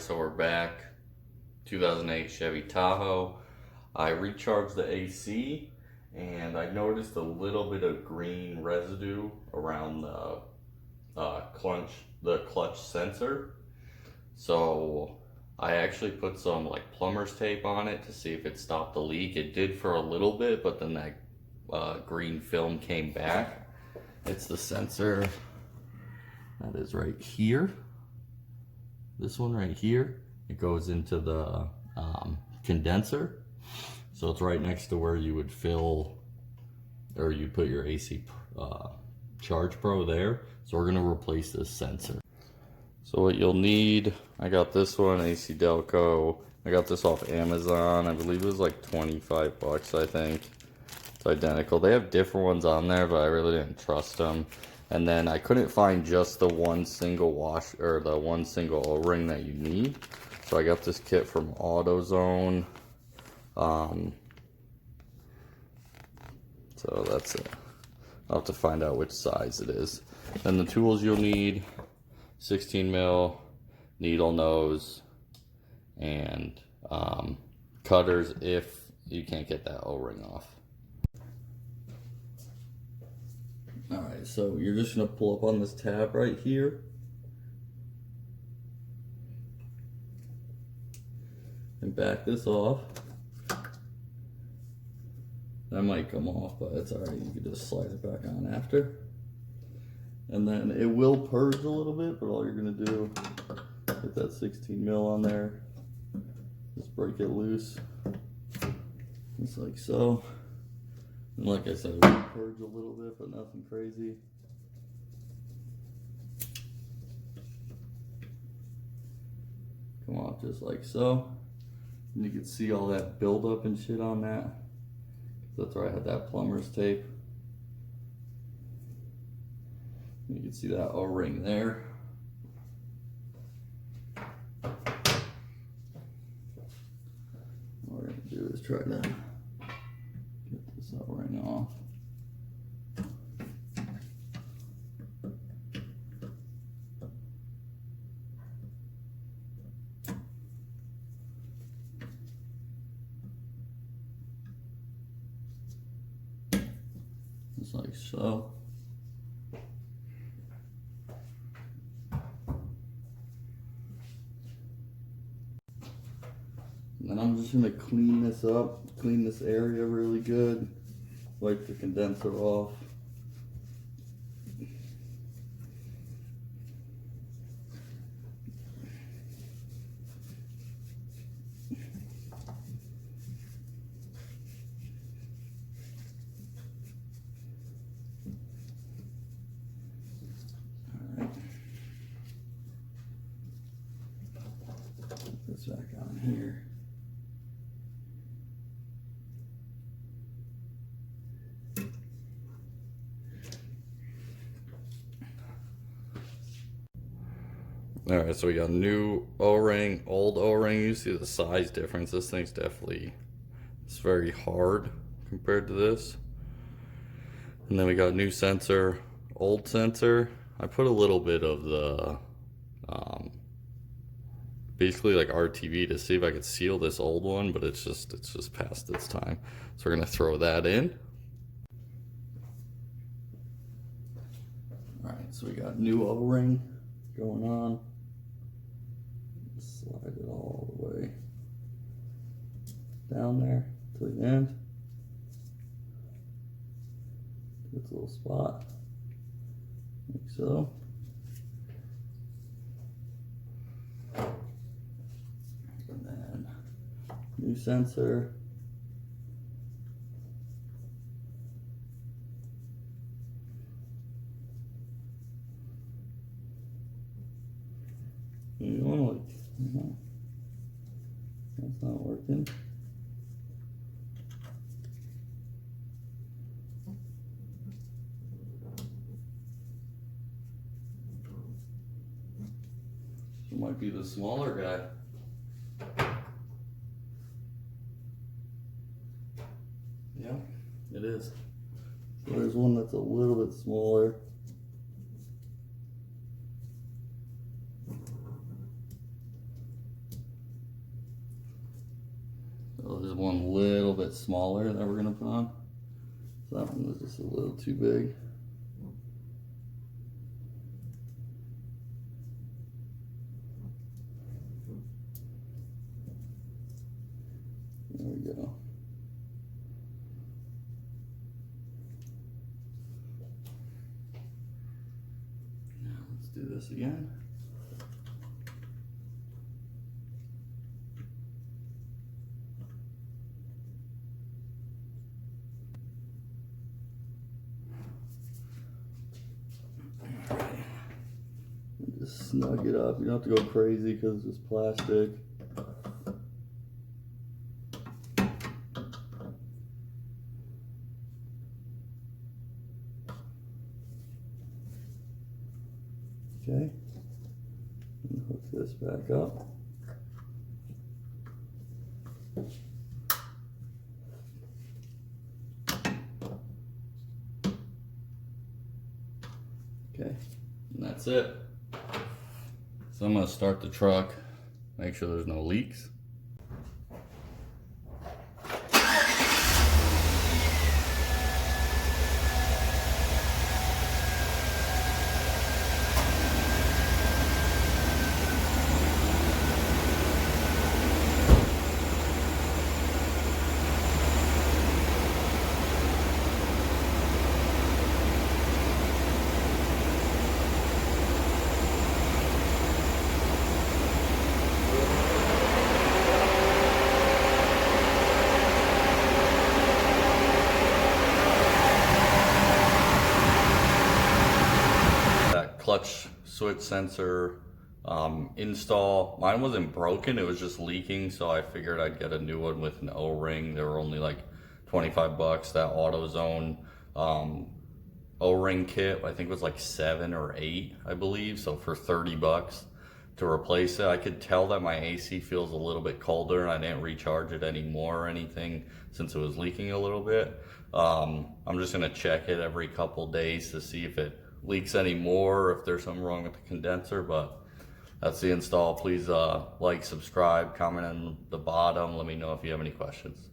so we're back. 2008 Chevy Tahoe. I recharged the AC and I noticed a little bit of green residue around the clutch sensor. So I actually put some like plumber's tape on it to see if it stopped the leak. It did for a little bit, but then that green film came back. It's the sensor that is right here. This one right here, it goes into the condenser. So it's right next to where you would fill, or you put your AC Charge Pro there. So we're gonna replace this sensor. So what you'll need, I got this one, AC Delco. I got this off Amazon. I believe it was like 25 bucks, I think. It's identical. They have different ones on there, but I really didn't trust them. And then I couldn't find just the one single wash, or the one single O-ring that you need. So I got this kit from AutoZone. So that's it. I'll have to find out which size it is. Then the tools you'll need, 16 mil needle nose, and cutters if you can't get that O-ring off. Alright, so you're just going to pull up on this tab right here. And back this off. That might come off, but it's alright. You can just slide it back on after. And then it will purge a little bit, but all you're going to do, get that 16 mil on there. Just break it loose. Just like so. And like I said, it will purge a little bit, but nothing crazy. Come off just like so. And you can see all that buildup and shit on that. That's where I had that plumber's tape. You can see that O-ring there. What we're gonna do is try to get this O-ring off. Just like so. And then I'm just gonna clean this up, clean this area really good, wipe the condenser off. Put this back on here. Alright, so we got new O-ring, old O-ring. You see the size difference. This thing's definitely, it's very hard compared to this. And then we got new sensor, old sensor. I put a little bit of the, basically like RTV to see if I could seal this old one, but it's just past its time. So we're gonna throw that in. Alright, so we got new O-ring going on. Slide it all the way down there to the end. This little spot, like so. And then new sensor. You want to like, that's not working. It might be the smaller guy. Yeah, it is. So there's one that's a little bit smaller. So there's one little bit smaller that we're gonna put on. So that one was just a little too big. There we go. Now let's do this again. Just snug it up. You don't have to go crazy because it's plastic. Okay, and hook this back up. Okay, and that's it. So I'm gonna start the truck, make sure there's no leaks. Clutch switch sensor install. Mine wasn't broken, it was just leaking, so I figured I'd get a new one with an O-ring. They were only like 25 bucks. That AutoZone O-ring kit, I think was like 7 or 8, I believe. So for 30 bucks to replace it, I could tell that my AC feels a little bit colder, and I didn't recharge it anymore or anything since it was leaking a little bit. I'm just gonna check it every couple days to see if it leaks anymore, if there's something wrong with the condenser. But that's the install. Please like, subscribe, comment on the bottom. Let me know if you have any questions.